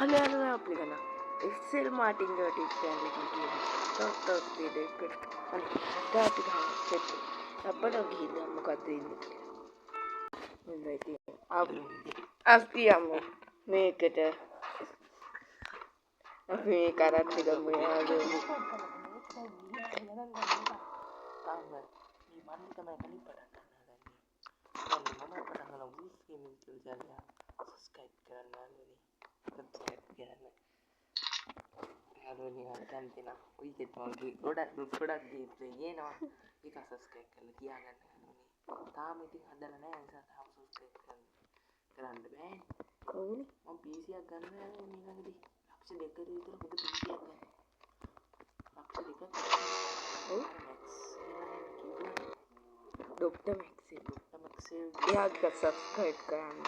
Halo apply කරනවා. Excel Martin වලට ඉස්සෙල්ලා තියෙනවා. තවත් දෙයක් අනේ ඩාටි ගන්න සෙට්. අපිට ගිහින් මොකක්ද ඉන්නේ කියලා. හොඳයි තියෙනවා. අපි යමු මේකට. අපි මේ කරත් ගමු යාළුවෝ. තාම මේ මන්නේ තමයි කලින් පටන් ගන්න හදන්නේ. මම පටන් ගන්න වූස් ගේමින් කියලා සබ්ස්ක්‍රයිබ් කරන්න යාළුවනේ. සබ්ස්ක්‍රයිබ් කරන්න. යාළුවනේ අතන් දෙන ඔයිකේ තමයි ගොඩක් ගේ ගේනවා. ඒක සබ්ස්ක්‍රයිබ් කරලා තියාගන්න යාළුවනේ. තාම ඉතින් හදලා නැහැ නිසා තාම සබ්ස්ක්‍රයිබ් කරන්න බෑනේ. කොහොමද? මම PC එකක් ගන්න යාළුවනේ ළඟදී. ලක්ෂ 2කට විතර හොඳ PC එකක් ගන්න. ලක්ෂ 2ක් ඔව් ඩොක්ටර් මැක්සෙල් එයාට සබ්ස්ක්‍රයිබ් කරන්න.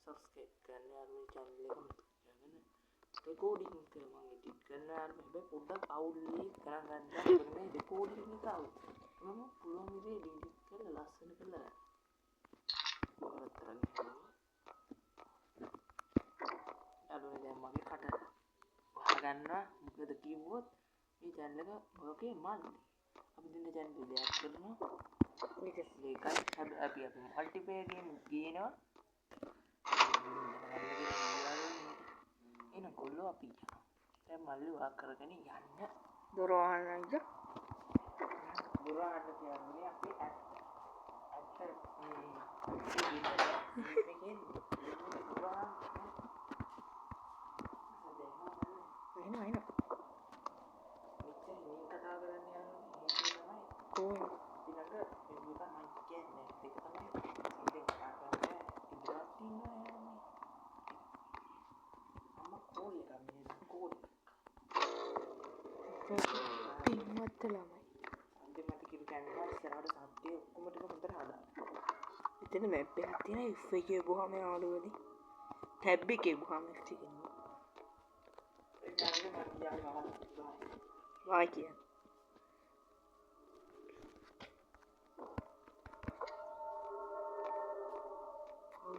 සබ්ස්ක්‍රයිබ් කරන්න යාළුවනේ channel එක මතක තියාගන්න. රෙකෝඩින් එක මම එඩිට් කරනවා හැබැයි පොඩ්ඩක් අවුල්ලි කරගන්න මේ රෙකෝඩින් එක අවුල්. මම පුළුවන් විදිහට එඩිට් කරලා ලස්සන කරලා මොකක්ද කරන්නේ? යාළුවනේ දැන් මගේ කට වහගන්නවා මොකද කිව්වොත් මේ channel එක ඔයගේ මන්නේ. අපි දෙන්න channel එක දෙයක් කරනවා. ඒකයි අපි මල්ටිප්ලේයර් ගේම් ගේනවා. එන කොල්ලෝ අපි යනවා. දැන් මල්ලි වාක් කරගෙන යන්න. දොර වහන්නද? දොර වහන්න කියන්නේ අපි ඇත්ත එන කතා කරන්න යන්නේ කොහොමද? ඊළඟ මේක මම කියන්නේ ඒක තමයි ඉතින් කතා කරන්නේ ඉඳලා තියෙනවා අම්ම කෝල් එක මේ කෝල් පින්වත් ළමයි. අන්තිමට කිව්ව කැමරා ඉස්සරහට සද්දේ ඔක්කොම ටික හොඳට හදා. එතන මැප් එකක් තියෙනවා F එකේ ගුහම යාළුවනේ. ටැබ් එකේ ගුහම F එකේ නේ. ඒ කියන්නේ මම කියනවා වායි කියන්නේ.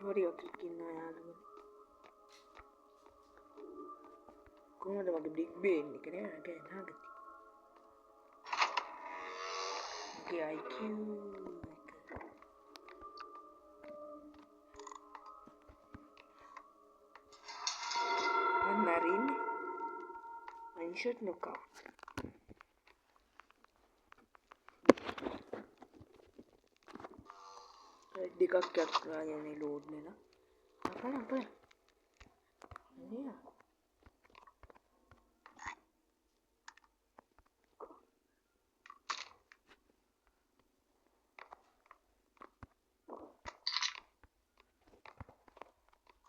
ඔරියක් ඉන්නවා යාළුවනේ. කොහොමද මගේ බිග් බේන් එක නේ නැගේ නාගති. මගේ IQ එක. අන්නරින් අයිෂොට් නොකා. දෙකක් කරලා යන්නේ ලෝඩ් වෙන. අපල. නෑ.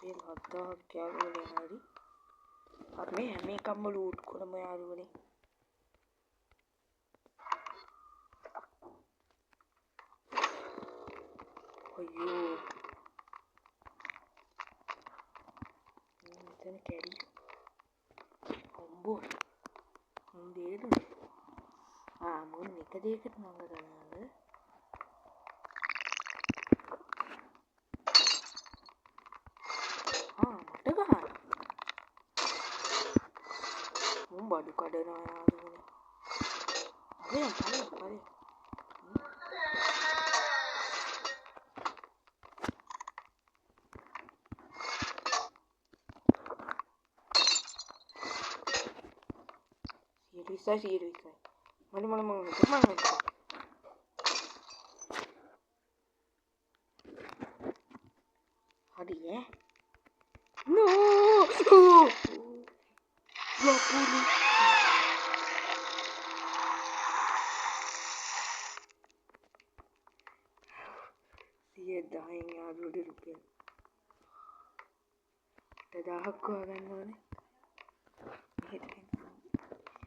මේ හදා කැලේ හරි. අපි හැම එකම ලූට් කරමු යාළුවනේ. අයියෝ. මෙතන කැරි. අම්බෝ. හොඳේද? මොන එක දෙයකට නංග ගන්නවද? මට ගහන්න. මුම් බඩු කඩනවා යාළුවනේ. හරි. Serius. Mana. Hari ya. No. 20. Dia dying යාළුවනේ රුපියල් 1000ක් ගන්නවනේ.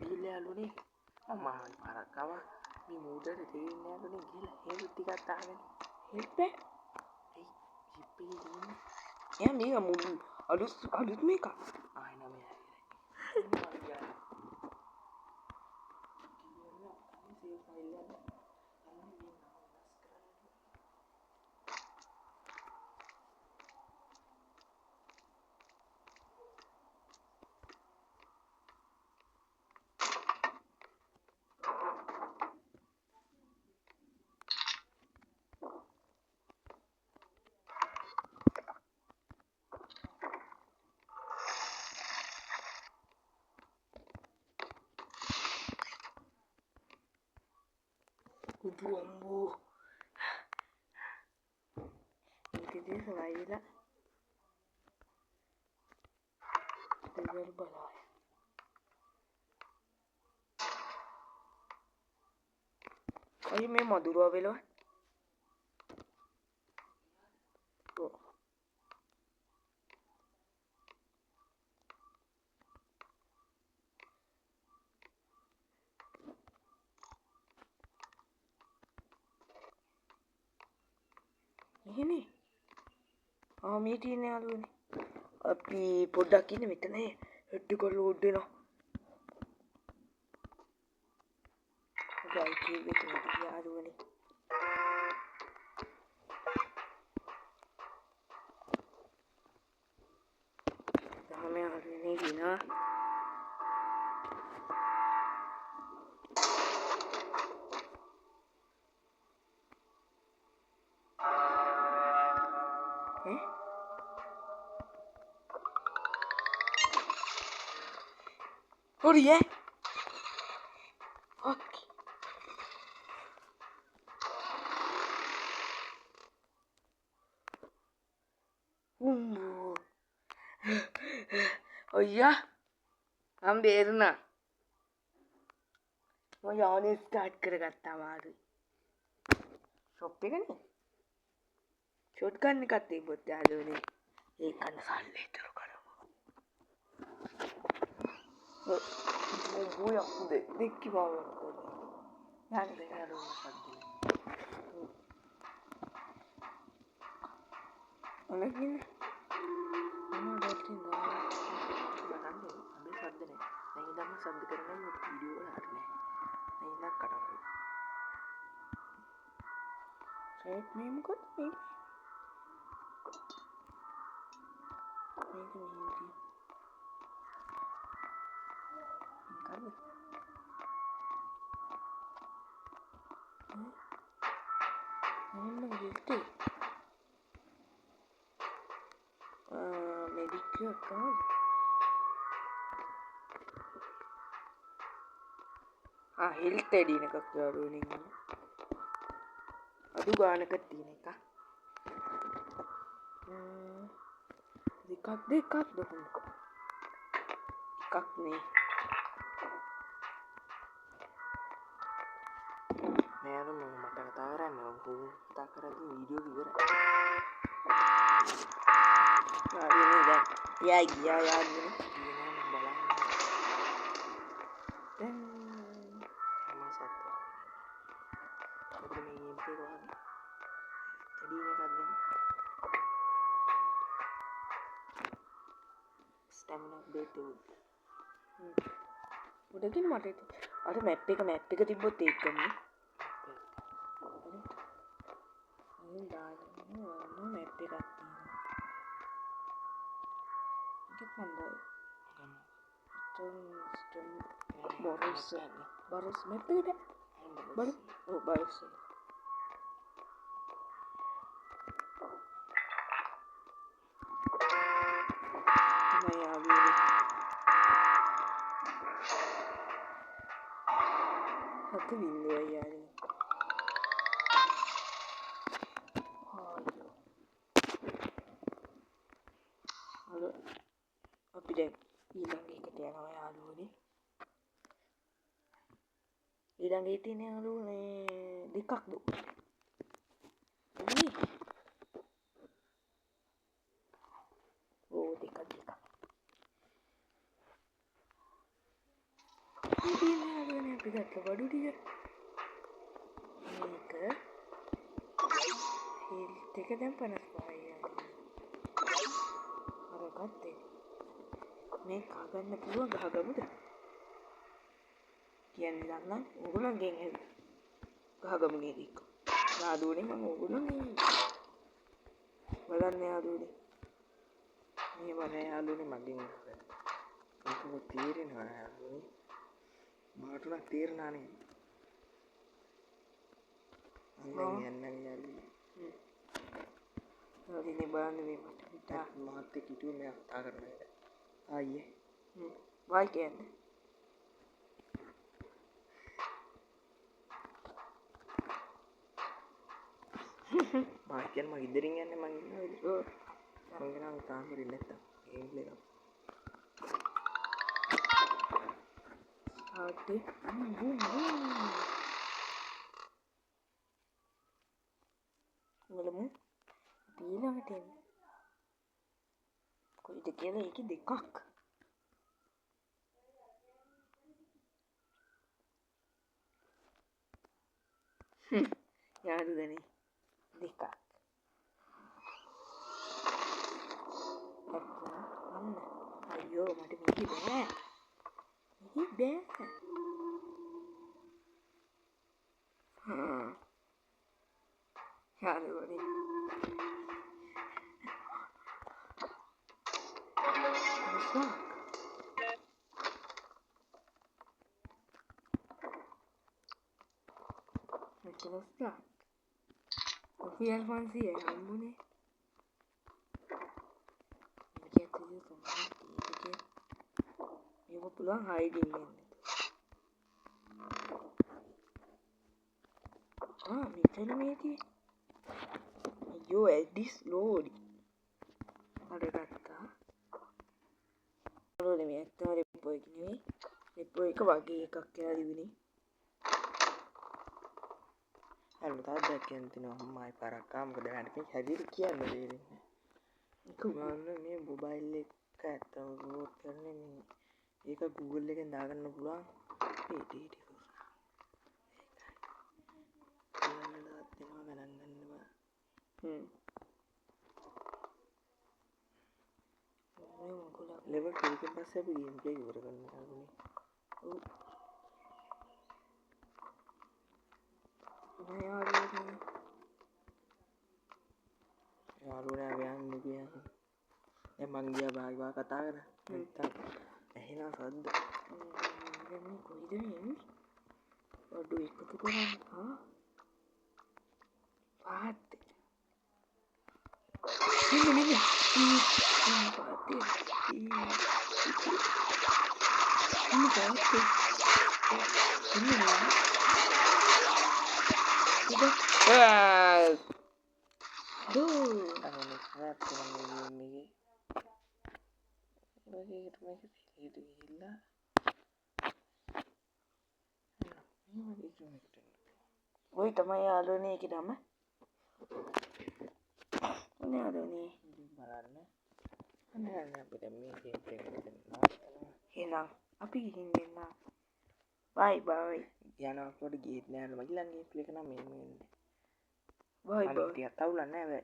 ගිහිල්ලා යාළුවනේ මම පාරක් ආවා මේ මූඩට තේින්නේ යාළුවනේ ගිහිල්ලා හේල් ටිකක් තාගෙන හෙල්ප් ඒ ජිප් එකේ තියෙන්නේ එයා මේක මුළු අලුත් මේක ආයි නම යාළුවනේ සේව් ෆයිල් එක අන්නේ මේ නම වෙනස් කරන්න Bumbu. Ini dia selain lah. Tinggal balai. Ayo memang dulu avelo. Oh. Ini. Meeting ni alu ni. Api produk ini metan ni. Itu kalau udah no. Guys, ini betul dia alu ni. Hame alu ni gina. Oh dia. Okay. Oh iya. Ambil na. Mau yang ni start කරගත්තා මාරු. Shop එක නේ. Shotgun එකක් තිබ්බොත් යාළුවනේ. ඒක කන්න සල්ලි ඉතුරු කරමු. Buia kude. Dekki bawa kude. Yande යාළුවනේ සද්දේ. ඔලකින් මම දැක්කේ නෑ. බලන්න අබේ සද්ද නෑ. දැන් ඉඳන්ම සද්ද කරන්නේ වීඩියෝ එක හරිනේ. දැන් ඉඳන් කඩවල. සයිට් මේ මොකද මේ? මේක මෙහෙම තියෙන. gitu. Medicure kan. Health ediන එකක් යාළුවනේ ඉන්න. අඩු ගානක තියෙන එක. දෙකක් දුන්න. එකක් නේ. නෑර මම මට කතා කරන්න ඕන කතා කරද්දි වීඩියෝ ඉවරයි. යාළුවනේ දැන් එයා ගියා යාළුවනේ. ගියා නම් බලන්න. දැන් මම සත්ත. අපිට මේ ගේම් එක වගේ එඩින එකක් ගන්න. ස්ටැමිනා අප්ඩේට් එක. උඩකින් මට අර මැප් එක තිබ්බොත් ඒක ගන්නේ. අයින් දාන්න ඕන මැප් එකක් තියෙනවා. ඒකත් හොඳයි. Baros map එක බල. ඔව් Baros. මම ආවේ. හතු වින්නේ යාළුවනේ. අපි දැන් ඊළඟ එකට යනවා යාළුවනේ. ඊළඟ එකේ තියෙන යාළුවනේ දෙකක් දුක්. ඕ දෙකක්. ඉතින් යාළුවනේ අපි ගත්ත බඩු ටික. මේක හෙල්ත් එක දැන් 55යි යාළුවනේ. අර ගත්තේ. මේ කගන්න පුළුවන් ගහගමුද? කියන්නේ දන්නම් ඕගොල්ලන්ගෙන් ගහගමු නේද එක්ක. යාළුවනේ මම ඕගොල්ලන්ගෙන් බලන්න යාළුවනේ. මේ බලන්න යාළුවනේ මගෙන් ගහගන්න. ඒක තීරෙනවා යාළුවනේ. මාටුණක් තීරණා නේ. අන්න යන්න යාළුවනේ. යාළුවනේ බලන්න මේ මට මාත් එක්ක හිටුවේ මම කතා කරනවා. ආයේ. වයි කියන්නේ. මාක්‍යන් මගේ ඉදිරින් යන්නේ මං ඉන්නවා මං ගෙනාව තාම හරි නැත්තම් ගේම් ප්ලේ කරමු ආටි බූම් බලමු ඊළඟට එන්නේ කොයිද කියලා ඒකේ දෙකක් යාළුවනේ දෙකක් අන්න අයියෝ මට මෙහි බෑ යාළුවනේ Costa. Fui al fancy hambune. Dia tu je sama dia. Dia pulang hiding ni. Metal meti. Ayo, this load. Ada kata. Kalau ni meti hari boy ni. Ni boy ke bagi kakek hari ni. අර තාත්තා කියන තිනවා අම්මයි පරක්කා මොකද නැට මේ හැදිරි කියන්න දෙන්නේ කුමන්න මේ මොබයිල් එක ඇත්තම රෝඩ් කරන්නේ මේ ඒක Google එකෙන් දාගන්න පුළුවන් මේ ඩීටි කරනවා ඒකයි දාත් දෙනවා ගණන් ගන්නවා මේ මොකද ලෙවල් 2 එකෙන් පස්සේ අපි ගේම් ප්ලේ ඉවර කරන්න ඕනේ ඔව් යාළුවනේ අපි යන්නේ කියන්නේ දැන් මං ගියා භාගිවා කතා කරා නැත්තම් ඇහෙනවා සද්ද දැන් මේ කොයිද එන්නේ අඩු එකතු කරන්න පාත් නේ Oi, තමයි යාළුවනේ ඒකේ නම. මොන යාළුවනේ? බලන්න. අනේ අපි දැන් මේ ගේම් ප්ලේ කරනවා. එහෙනම් අපි ගිහින් එන්න. බයි බයි. යනවා කොට ගේට් නෑ මම ඊළඟ ගේම් ප්ලේ කරනවා මේ ඉන්නේ. බයි බයි. ටිකක් තවුලක් නෑ බෑ.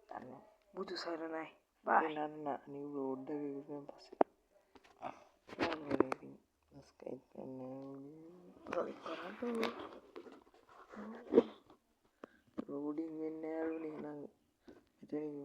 දන්න. බුදු සරණයි. බයි. නන්න නිව් රෝඩ් එක ඉවරෙන් පස්සේ. යාළුවනේ ස්කයිප් කරන්න. රෝඩින් වෙන්නේ යාළුවනේ නම් මෙතනින්